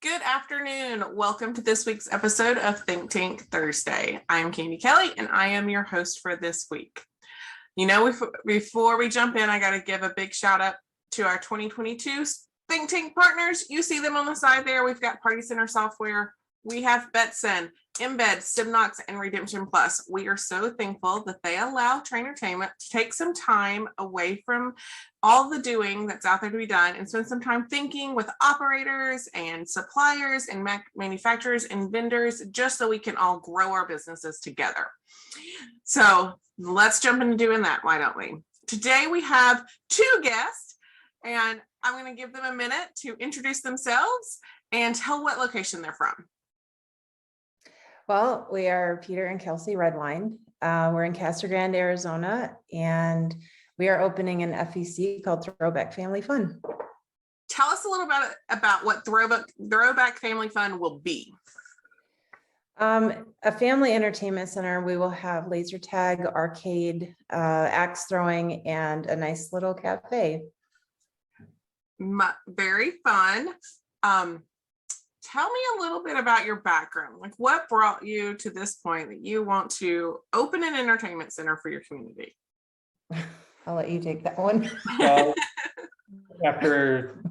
Good afternoon. Welcome to this week's episode of ThinkTank Thursday. I'm Candy Kelly, and I am your host for this week. You know, before we jump in, I got to give a big shout out to our 2022 ThinkTank partners. You see them on the side there. We've got Party Center Software. We have Betson, Embed, Stimnox, and Redemption Plus. We are so thankful that they allow Trainertainment to take some time away from all the doing that's out there to be done and spend some time thinking with operators and suppliers and manufacturers and vendors, just so we can all grow our businesses together. So let's jump into doing that. Why don't we? Today we have two guests, and I'm going to give them a minute to introduce themselves and tell what location they're from. Well, we are Peter and Kelsey Redwine. We're in Casa Grande, Arizona, and we are opening an FEC called Throwback Family Fun. Tell us a little about what Throwback Family Fun will be. A family entertainment center. We will have laser tag, arcade, axe throwing, and a nice little cafe. Very fun. Tell me a little bit about your background. Like, what brought you to this point that you want to open an entertainment center for your community? I'll let you take that one. Well, after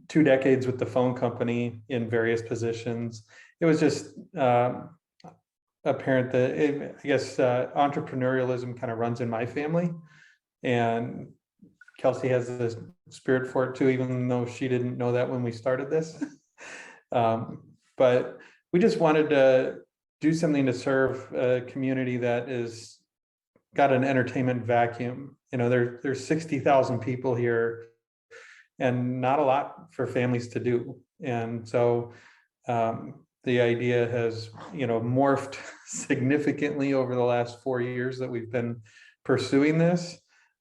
2 decades with the phone company in various positions, it was just apparent that entrepreneurialism kind of runs in my family, and Kelsey has this spirit for it too, even though she didn't know that when we started this. But we just wanted to do something to serve a community that is got an entertainment vacuum. You know, there's 60,000 people here and not a lot for families to do. And so the idea has, morphed significantly over the last 4 years that we've been pursuing this.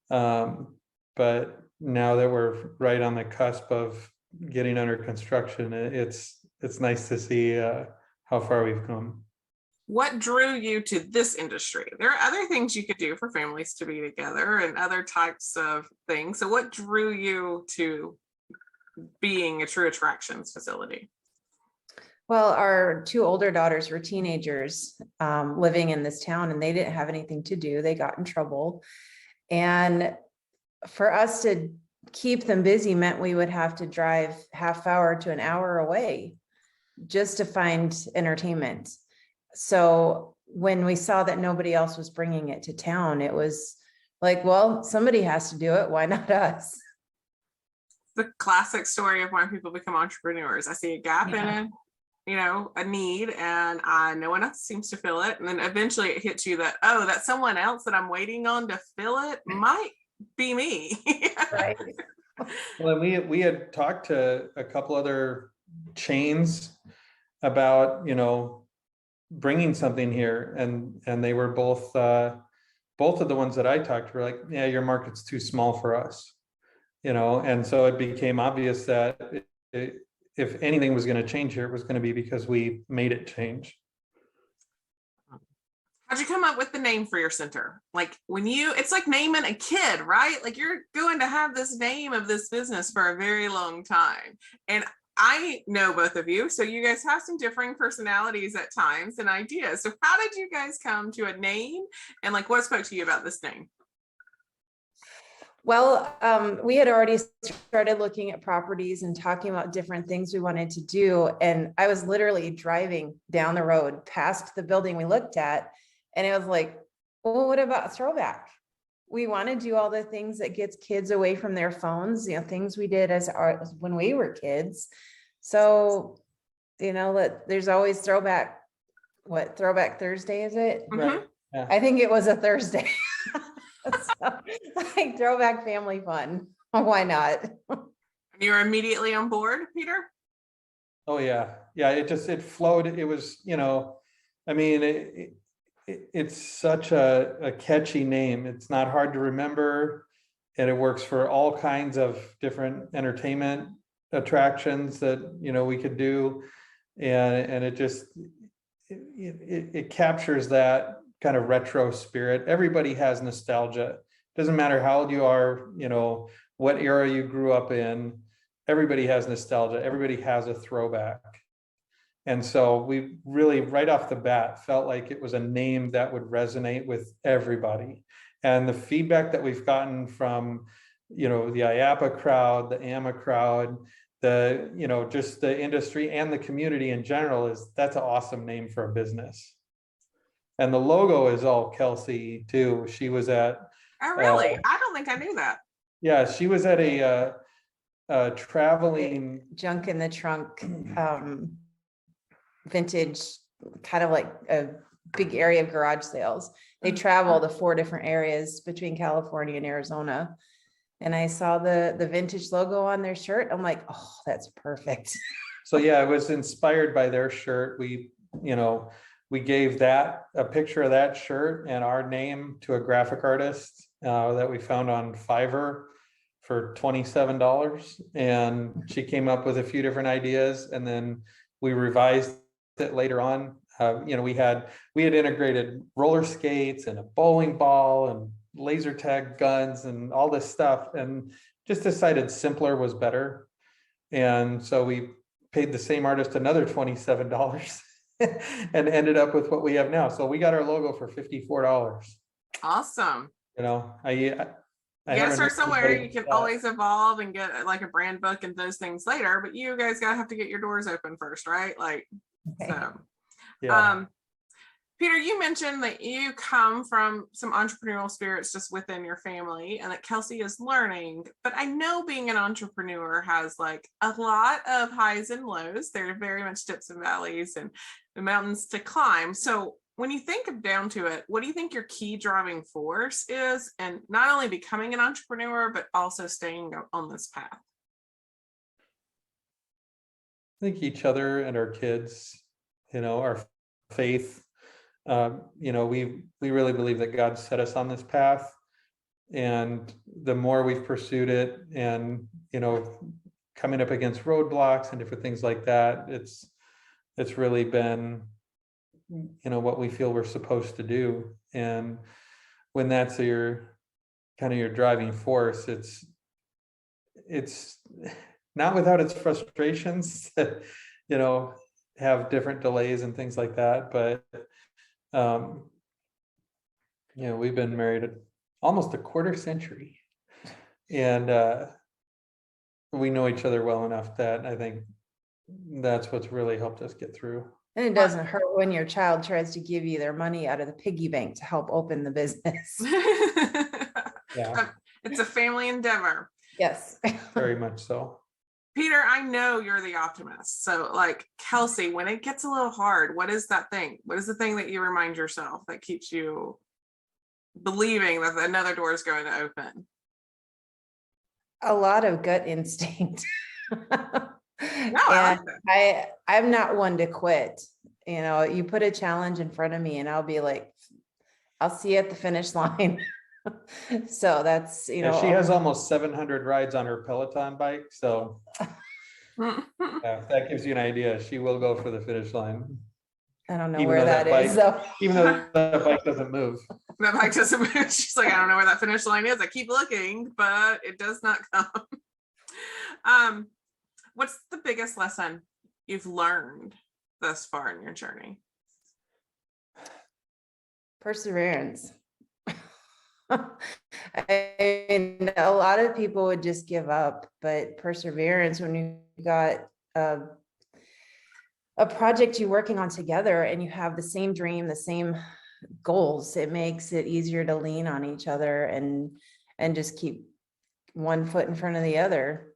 But now that we're right on the cusp of getting under construction, it's nice to see how far we've come. What drew you to this industry? There are other things you could do for families to be together and other types of things. So what drew you to being a true attractions facility? Well, our 2 older daughters were teenagers living in this town, and they didn't have anything to do. They got in trouble. And for us to keep them busy meant we would have to drive half hour to an hour away just to find entertainment. So when we saw that nobody else was bringing it to town, it was like, well, somebody has to do it. Why not us? The classic story of why people become entrepreneurs. I see a gap in it, a need, and no one else seems to fill it. And then eventually it hits you that, oh, that someone else that I'm waiting on to fill it might be me. Right. Well, we had talked to a couple other chains about, bringing something here, and they were both of the ones that I talked to were like, yeah, your market's too small for us, and so it became obvious that if anything was going to change here, it was going to be because we made it change. How'd you come up with the name for your center? Like it's like naming a kid, right? Like you're going to have this name of this business for a very long time. And I know both of you, so you guys have some differing personalities at times and ideas. So how did you guys come to a name, and like what spoke to you about this name? Well, we had already started looking at properties and talking about different things we wanted to do. And I was literally driving down the road past the building we looked at, and it was like, well, what about Throwback? We want to do all the things that gets kids away from their phones, things we did when we were kids. So, there's always Throwback. What, Throwback Thursday, is it? Right. Yeah. I think it was a Thursday. So, like Throwback Family Fun. Why not? You're immediately on board, Peter? Oh yeah. Yeah. It flowed. It was, it's such a catchy name. It's not hard to remember, and it works for all kinds of different entertainment attractions that, we could do. And it captures that kind of retro spirit. Everybody has nostalgia. Doesn't matter how old you are, what era you grew up in. everybody has nostalgia, everybody has a throwback. And so we really, right off the bat, felt like it was a name that would resonate with everybody. And the feedback that we've gotten from, the IAPA crowd, the AMA crowd, just the industry and the community in general is that's an awesome name for a business. And the logo is all Kelsey too. She was at. Oh, really? I don't think I knew that. Yeah, she was at a traveling junk in the trunk, vintage, kind of like a big area of garage sales. They travel to 4 different areas between California and Arizona. And I saw the vintage logo on their shirt. I'm like, oh, that's perfect. So yeah, I was inspired by their shirt. We gave that a picture of that shirt and our name to a graphic artist that we found on Fiverr for $27. And she came up with a few different ideas, and then we revised it later on. We had integrated roller skates and a bowling ball and laser tag guns and all this stuff, and just decided simpler was better. And so we paid the same artist another $27 and ended up with what we have now. So we got our logo for $54. Awesome. I Yes, or somewhere you can that. always evolve and get like a brand book and those things later, but you guys gotta have to get your doors open first, right? Like, Okay. so. Yeah. Peter, you mentioned that you come from some entrepreneurial spirits just within your family and that Kelsey is learning, but I know being an entrepreneur has like a lot of highs and lows. There are very much dips and valleys and the mountains to climb. So when you think of down to it, what do you think your key driving force is, and not only becoming an entrepreneur, but also staying on this path? I think each other and our kids, our faith. We really believe that God set us on this path, and the more we've pursued it, and coming up against roadblocks and different things like that, it's really been what we feel we're supposed to do. And when that's your driving force, it's not without its frustrations that have different delays and things like that, but we've been married almost a quarter century, and we know each other well enough that I think that's what's really helped us get through. And it doesn't hurt when your child tries to give you their money out of the piggy bank to help open the business. Yeah, it's a family endeavor. Yes. Very much so. Peter, I know you're the optimist. So like Kelsey, when it gets a little hard, what is that thing? What is the thing that you remind yourself that keeps you believing that another door is going to open? A lot of gut instinct. No, I like that. I'm not one to quit. You put a challenge in front of me and I'll be like, I'll see you at the finish line. So that's, She has almost 700 rides on her Peloton bike. So if that gives you an idea, she will go for the finish line. I don't know Even where though that is. So. Even though the bike doesn't move. That bike doesn't move. She's like, I don't know where that finish line is. I keep looking, but it does not come. What's the biggest lesson you've learned thus far in your journey? Perseverance. I mean, a lot of people would just give up, but perseverance, when you got a project you're working on together and you have the same dream, the same goals, it makes it easier to lean on each other and just keep one foot in front of the other.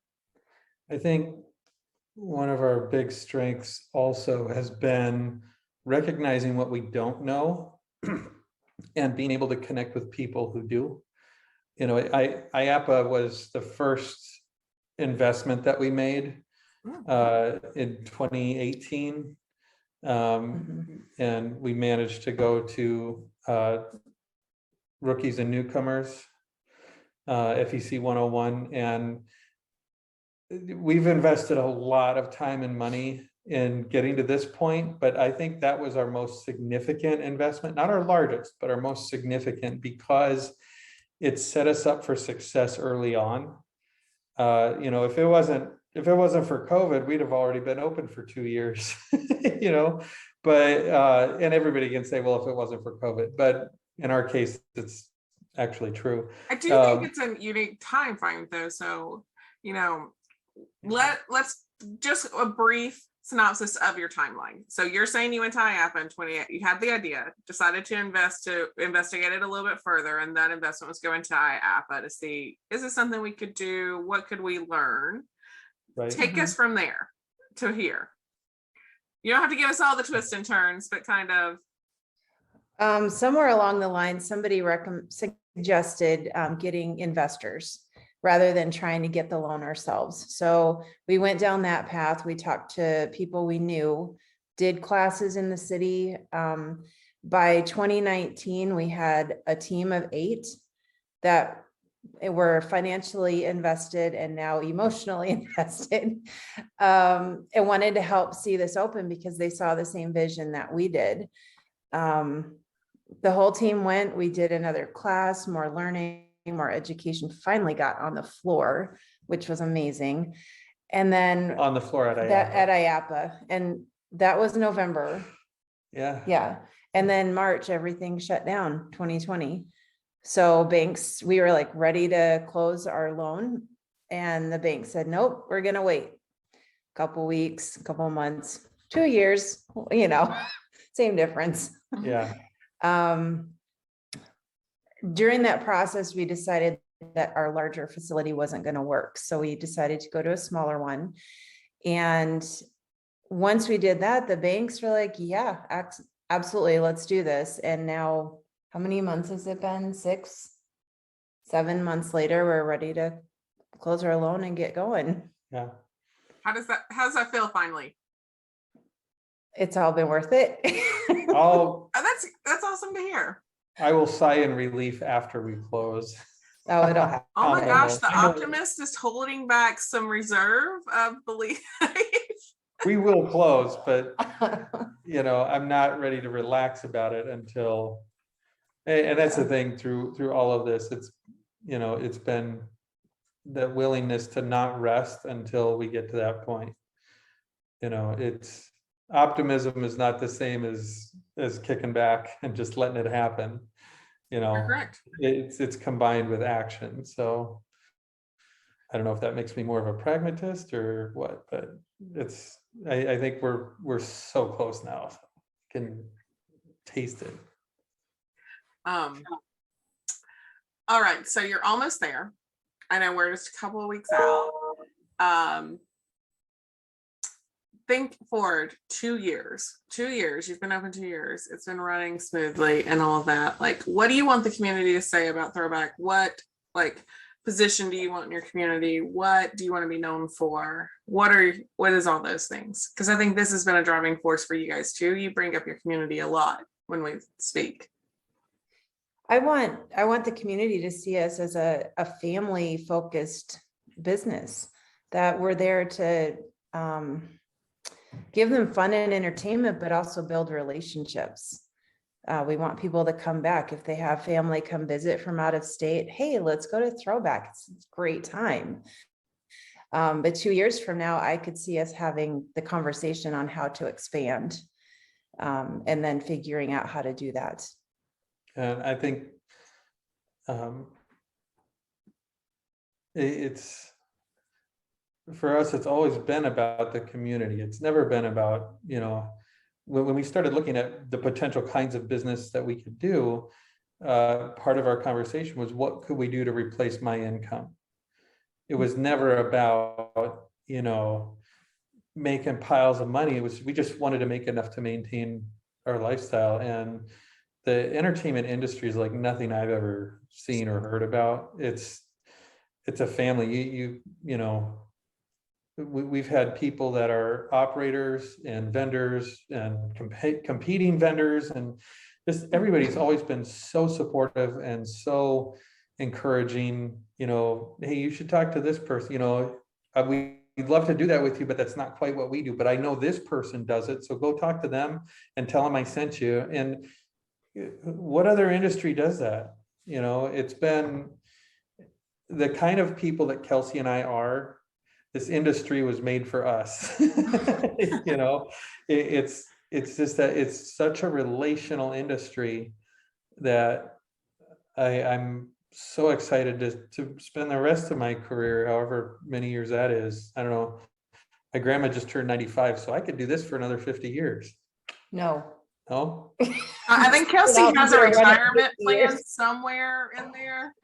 I think one of our big strengths also has been recognizing what we don't know and being able to connect with people who do. IAPA was the first investment that we made in 2018. And we managed to go to Rookies and Newcomers, FEC 101, and we've invested a lot of time and money in getting to this point, but I think that was our most significant investment, not our largest, but our most significant, because it set us up for success early on. If it wasn't if it wasn't for COVID, we'd have already been open for 2 years, you know, but, and everybody can say, well, if it wasn't for COVID, but in our case, it's actually true. I do think it's a unique time frame though. So, you know, let's just a brief synopsis of your timeline. So you're saying you went to IAPA in 28, you had the idea, decided to investigate it a little bit further, and that investment was going to IAPA to see, is this something we could do? What could we learn? Right. Take us from there to here. You don't have to give us all the twists and turns, but kind of. Somewhere along the line, somebody suggested getting investors rather than trying to get the loan ourselves. So we went down that path. We talked to people we knew, did classes in the city. By 2019, we had a team of 8 that were financially invested and now emotionally invested, and wanted to help see this open because they saw the same vision that we did. The whole team went, we did another class, more learning, more education, finally got on the floor, which was amazing. And then On the floor at IAPA, and that was November. Yeah. Yeah. And then March, everything shut down, 2020. So banks, we were like ready to close our loan. And the bank said, nope, we're going to wait a couple weeks, a couple months, 2 years, you know, same difference. Yeah. During that process, we decided that our larger facility wasn't going to work. So we decided to go to a smaller one. And once we did that, the banks were like, yeah, absolutely, let's do this. And now, how many months has it been? 6, 7 months later, we're ready to close our loan and get going. Yeah. How's that feel finally? It's all been worth it. Oh, that's awesome to hear. I will sigh in relief after we close. Oh, it'll happen. Oh my gosh, the I know. optimist is holding back some reserve of belief. We will close, but you know, I'm not ready to relax about it until, and that's the thing through all of this. It's, you know, it's been the willingness to not rest until we get to that point. You know, it's optimism is not the same as kicking back and just letting it happen. You know, Correct. It's combined with action. So I don't know if that makes me more of a pragmatist or what, but it's, I think we're so close now. So can taste it. All right, so you're almost there. I know we're just a couple of weeks out. Think forward 2 years. 2 years, you've been open 2 years. It's been running smoothly and all of that. Like, what do you want the community to say about Throwback? What position do you want in your community? What do you want to be known for? What is all those things? Because I think this has been a driving force for you guys too. You bring up your community a lot when we speak. I want the community to see us as a family focused business, that we're there to give them fun and entertainment, but also build relationships. We want people to come back. If they have family come visit from out of state, hey, let's go to Throwback. It's a great time. But 2 years from now, I could see us having the conversation on how to expand, and then figuring out how to do that. And I think it's, for us, it's always been about the community. It's never been about, you know, when we started looking at the potential kinds of business that we could do, part of our conversation was, what could we do to replace my income? It was never about, you know, making piles of money. It was, we just wanted to make enough to maintain our lifestyle. And the entertainment industry is like nothing I've ever seen or heard about. It's a family. You know, we've had people that are operators and vendors and competing vendors, and just everybody's always been so supportive and so encouraging. You know, hey, you should talk to this person. You know, we'd love to do that with you, but that's not quite what we do. But I know this person does it, so go talk to them and tell them I sent you. And what other industry does that? You know, it's been the kind of people that Kelsey and I are. this industry was made for us. You know, it's just that it's such a relational industry that I'm so excited to spend the rest of my career, however many years that is. I don't know. My grandma just turned 95, so I could do this for another 50 years. No. No? I think Kelsey Without has a running retirement 50 plan years. somewhere in there.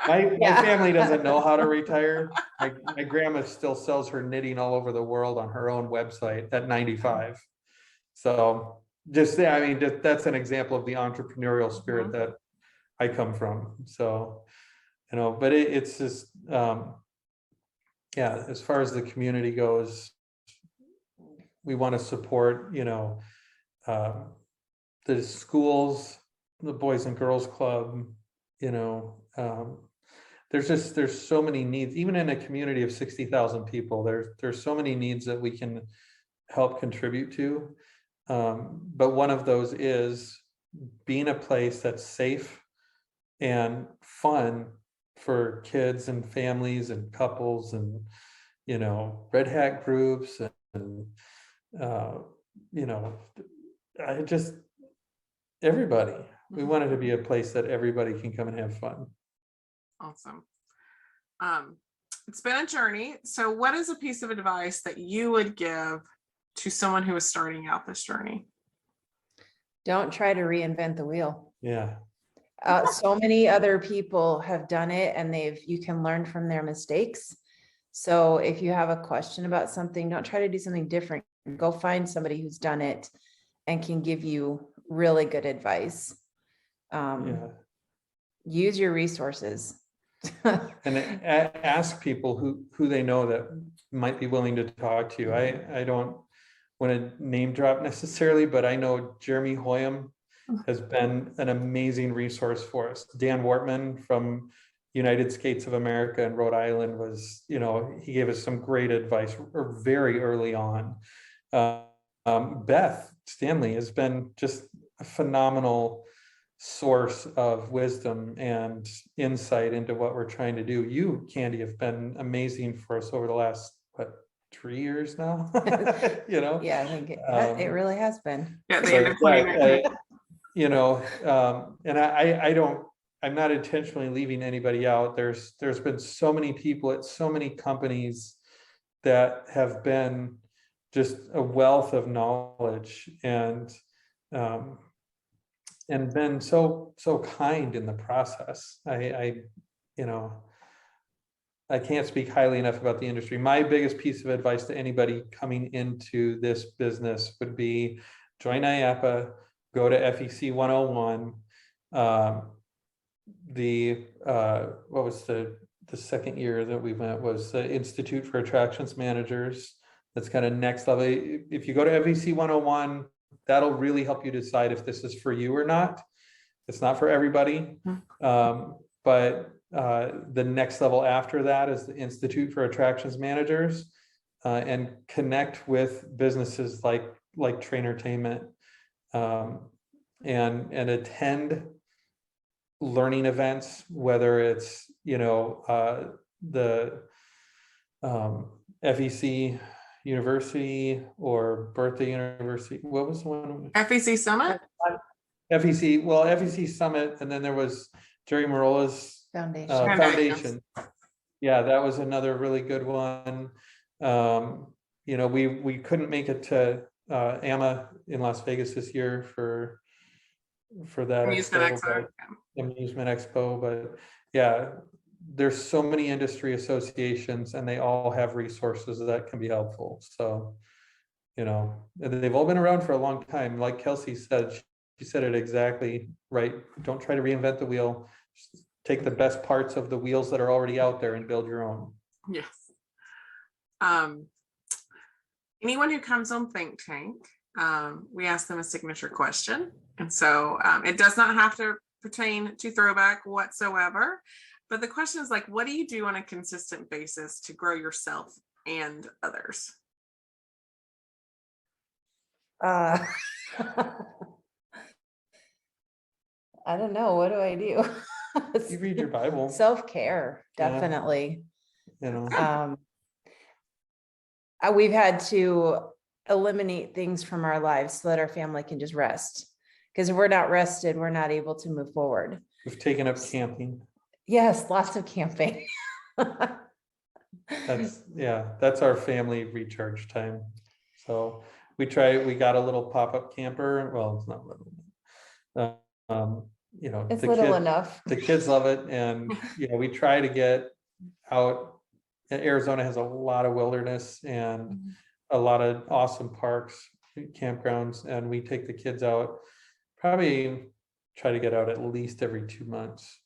My Yeah. family doesn't know how to retire. My grandma still sells her knitting all over the world on her own website at 95. So just, I mean, that's an example of the entrepreneurial spirit that I come from. So, you know, but it's just, yeah, as far as the community goes, we want to support, you know, the schools, the Boys and Girls Club, you know, there's so many needs, even in a community of 60,000 people, there's so many needs that we can help contribute to. But one of those is being a place that's safe and fun for kids and families and couples and, you know, red hat groups and you know, I just, everybody, we want it to be a place that everybody can come and have fun. Awesome. It's been a journey. So what is a piece of advice that you would give to someone who is starting out this journey? Don't try to reinvent the wheel. Yeah. So many other people have done it, and you can learn from their mistakes. So if you have a question about something, don't try to do something different. Go find somebody who's done it and can give you really good advice. Yeah. Use your resources. And ask people who they know that might be willing to talk to you. I don't want to name drop necessarily, but I know Jeremy Hoyam has been an amazing resource for us. Dan Wortman from United Skates of America in Rhode Island was, you know, he gave us some great advice very early on. Beth Stanley has been just a phenomenal source of wisdom and insight into what we're trying to do. You, Candy, have been amazing for us over the last, 3 years now? You know? Yeah, I think it really has been. Yeah, the end of 2019. You know, and I'm not intentionally leaving anybody out. There's been so many people at so many companies that have been just a wealth of knowledge and been so kind in the process. You know, I can't speak highly enough about the industry. My biggest piece of advice to anybody coming into this business would be join IAPA, go to FEC 101. What was the second year that we went was the Institute for Attractions Managers. That's kind of next level. If you go to FEC 101, that'll really help you decide if this is for you or not. It's not for everybody. But the next level after that is the Institute for Attractions Managers, and connect with businesses like Trainertainment, and attend learning events, whether it's, you know, the FEC University or Birthday University. What was the one? FEC Summit? FEC, well, FEC Summit, and then there was Jerry Marola's Foundation. Yeah, that was another really good one. You know, we couldn't make it to AMA in Las Vegas this year for that Amusement Expo, but yeah, there's so many industry associations and they all have resources that can be helpful. So, you know, they've all been around for a long time. Like Kelsey said, she said it exactly right. Don't try to reinvent the wheel. Just take the best parts of the wheels that are already out there and build your own. Yes. Anyone who comes on Think Tank, we ask them a signature question. And so it does not have to pertain to Throwback whatsoever. But the question is like, what do you do on a consistent basis to grow yourself and others? I don't know. What do I do? You read your Bible. Self-care, definitely. You know. we've had to eliminate things from our lives so that our family can just rest. Because if we're not rested, we're not able to move forward. We've taken up camping. Yes, lots of camping. That's our family recharge time. So we got a little pop-up camper. Well, it's not little. It's little enough. The kids love it. And, we try to get out. Arizona has a lot of wilderness and a lot of awesome parks, campgrounds, and we take the kids out, probably try to get out at least every 2 months,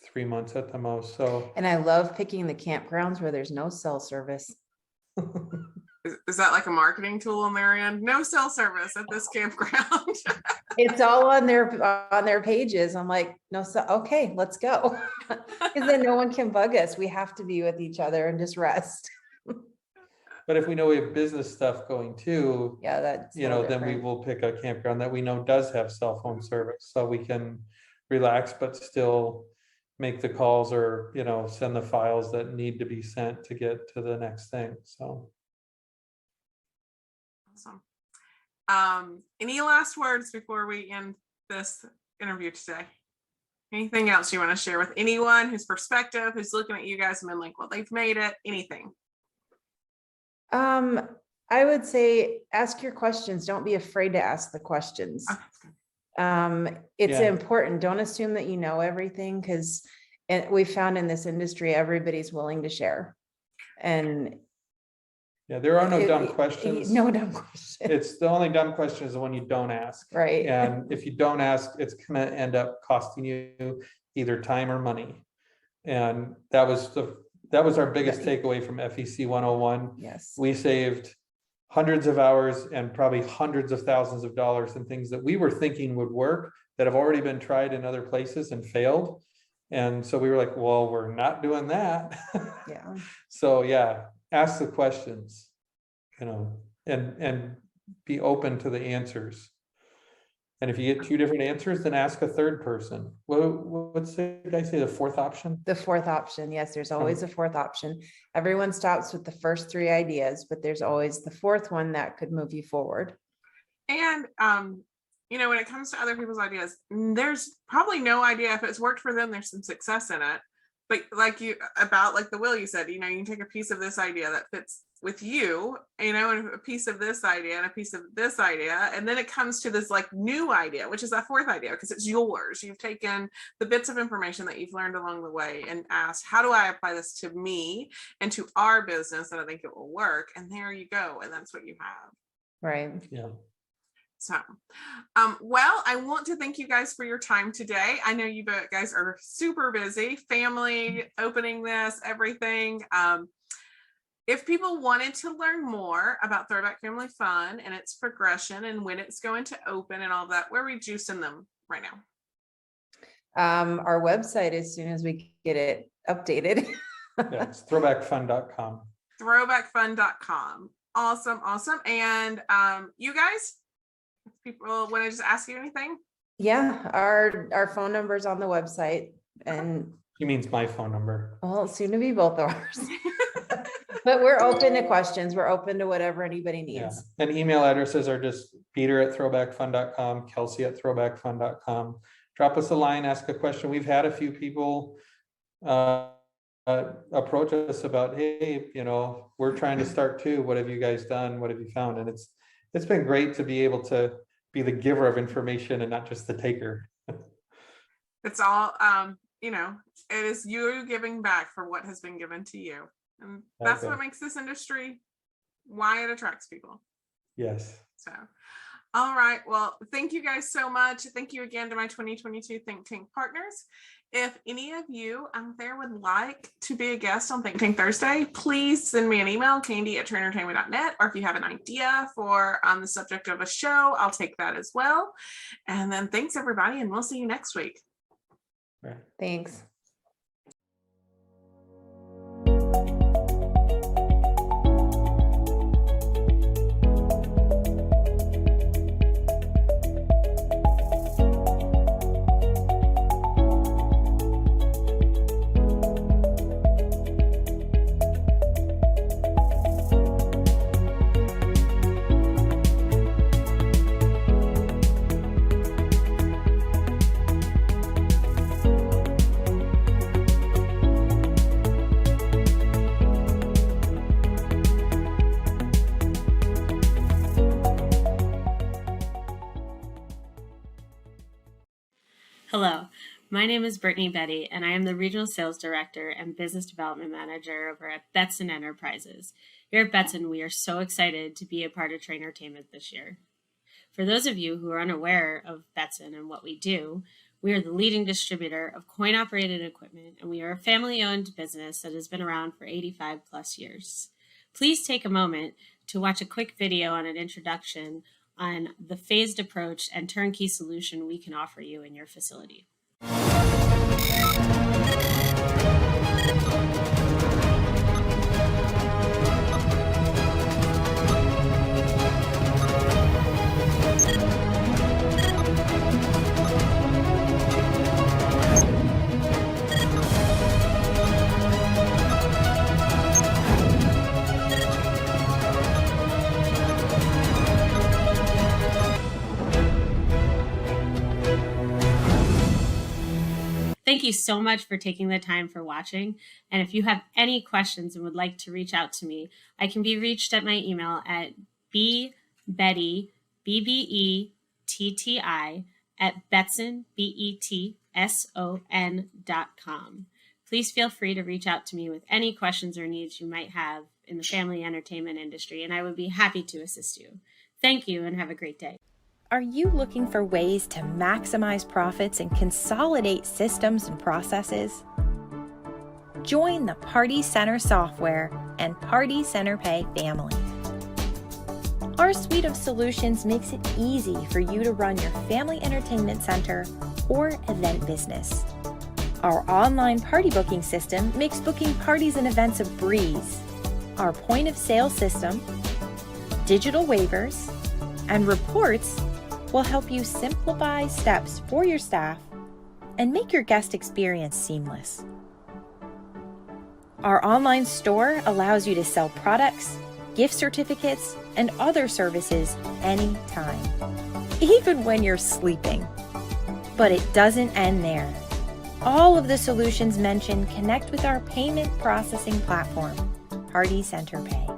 3 months at the most. So, and I love picking the campgrounds where there's no cell service. Is that like a marketing tool on their end? No cell service at this campground. It's all on their pages. I'm like, no, so okay, let's go. Because then no one can bug us. We have to be with each other and just rest. but if we know we have business stuff going too, Yeah, that's then we will pick a campground that we know does have cell phone service, so we can relax, but still make the calls or, send the files that need to be sent to get to the next thing. So. Awesome. Any last words before we end this interview today? Anything else you want to share with anyone whose perspective, who's looking at you guys and been like, well, they've made it, anything? I would say ask your questions. Don't be afraid to ask the questions. It's important. Don't assume that you know everything, because we found in this industry, everybody's willing to share. And there are no dumb questions. No dumb questions. It's the only dumb question is the one you don't ask. Right. And if you don't ask, it's going to end up costing you either time or money. And that was our biggest takeaway from FEC 101. Yes. We saved hundreds of hours and probably hundreds of thousands of dollars in things that we were thinking would work that have already been tried in other places and failed. And so we were like, well, we're not doing that. Yeah. So ask the questions, and be open to the answers. And if you get two different answers, then ask a third person. What's the guy say, the fourth option? The fourth option. Yes, there's always a fourth option. Everyone stops with the first three ideas, but there's always the fourth one that could move you forward. And, when it comes to other people's ideas, there's probably no idea if it's worked for them, there's some success in it. But like the will you said, you can take a piece of this idea that fits with you, and a piece of this idea and a piece of this idea. And then it comes to this like new idea, which is that fourth idea, because it's yours. You've taken the bits of information that you've learned along the way and asked, how do I apply this to me and to our business? And I think it will work. And there you go. And that's what you have. Right. Yeah. So, well, I want to thank you guys for your time today. I know you guys are super busy, family, opening this, everything. If people wanted to learn more about Throwback Family Fun and its progression and when it's going to open and all that, where are we juicing them right now? Our website, as soon as we get it updated. It's throwbackfun.com. Throwbackfun.com. Awesome. And you guys, if people want to just ask you anything? Yeah, our phone number is on the website. And he means my phone number. Well, soon to be both ours. But we're open to questions. We're open to whatever anybody needs. Yeah. And email addresses are just Peter@throwbackfun.com, Kelsey@throwbackfun.com. Drop us a line, ask a question. We've had a few people approach us about, hey, we're trying to start too. What have you guys done? What have you found? And it's been great to be able to be the giver of information and not just the taker. It's all, it is you giving back for what has been given to you. And that's what makes this industry, why it attracts people. Yes. So, all right. Well, thank you guys so much. Thank you again to my 2022 Think Tank partners. If any of you out there would like to be a guest on Think Tank Thursday, please send me an email, candy@turnentertainment.net, or if you have an idea for the subject of a show, I'll take that as well. And then thanks everybody, and we'll see you next week. Thanks. Hello, my name is Brittany Betty, and I am the Regional Sales Director and Business Development Manager over at Betson Enterprises. Here at Betson, we are so excited to be a part of Trainertainment this year. For those of you who are unaware of Betson and what we do, we are the leading distributor of coin-operated equipment, and we are a family-owned business that has been around for 85 plus years. Please take a moment to watch a quick video on an introduction on the phased approach and turnkey solution we can offer you in your facility. Thank you so much for taking the time for watching. And if you have any questions and would like to reach out to me, I can be reached at my email at bbetty, BBETTI, at Betson, BETSON.com. Please feel free to reach out to me with any questions or needs you might have in the family entertainment industry, and I would be happy to assist you. Thank you and have a great day. Are you looking for ways to maximize profits and consolidate systems and processes? Join the Party Center Software and Party Center Pay family. Our suite of solutions makes it easy for you to run your family entertainment center or event business. Our online party booking system makes booking parties and events a breeze. Our point of sale system, digital waivers, and reports will help you simplify steps for your staff and make your guest experience seamless. Our online store allows you to sell products, gift certificates, and other services anytime, even when you're sleeping. But it doesn't end there. All of the solutions mentioned connect with our payment processing platform, Party Center Pay,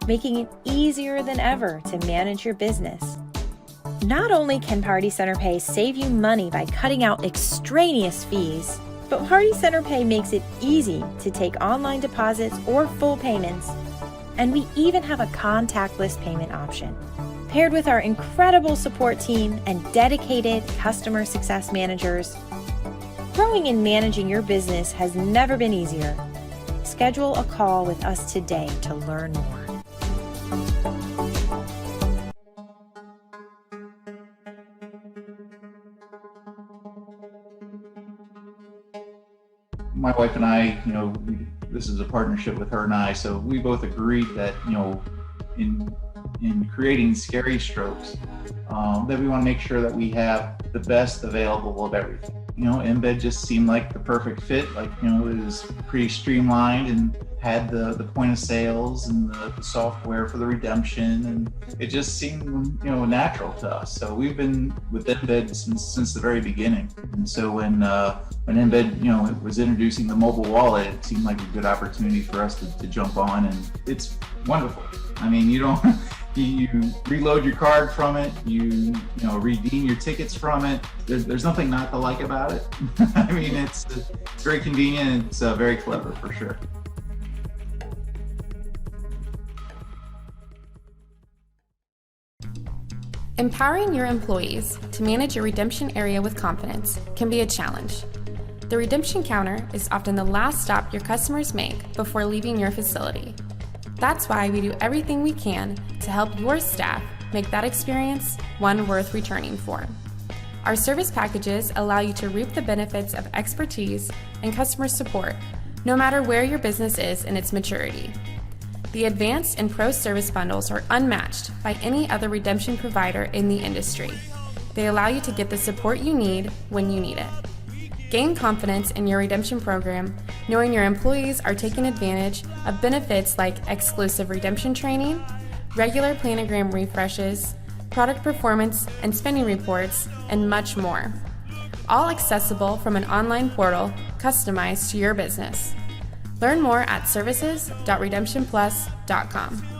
making it easier than ever to manage your business. Not only can Party Center Pay save you money by cutting out extraneous fees, but Party Center Pay makes it easy to take online deposits or full payments, and we even have a contactless payment option. Paired with our incredible support team and dedicated customer success managers, growing and managing your business has never been easier. Schedule a call with us today to learn more. My wife and I, this is a partnership with her and I, so we both agreed that, in creating Scary Strokes, that we want to make sure that we have the best available of everything. Embed just seemed like the perfect fit. It was pretty streamlined and had the point of sales and the software for the redemption, and it just seemed, natural to us. So we've been with Embed since the very beginning. And so when Embed, was introducing the mobile wallet, it seemed like a good opportunity for us to jump on, and it's wonderful. I mean, you reload your card from it, you redeem your tickets from it. There's nothing not to like about it. I mean, it's very convenient. It's very clever for sure. Empowering your employees to manage your redemption area with confidence can be a challenge. The redemption counter is often the last stop your customers make before leaving your facility. That's why we do everything we can to help your staff make that experience one worth returning for. Our service packages allow you to reap the benefits of expertise and customer support, no matter where your business is in its maturity. The Advanced and Pro Service Bundles are unmatched by any other redemption provider in the industry. They allow you to get the support you need when you need it. Gain confidence in your redemption program, knowing your employees are taking advantage of benefits like exclusive redemption training, regular planogram refreshes, product performance and spending reports, and much more. All accessible from an online portal customized to your business. Learn more at services.redemptionplus.com.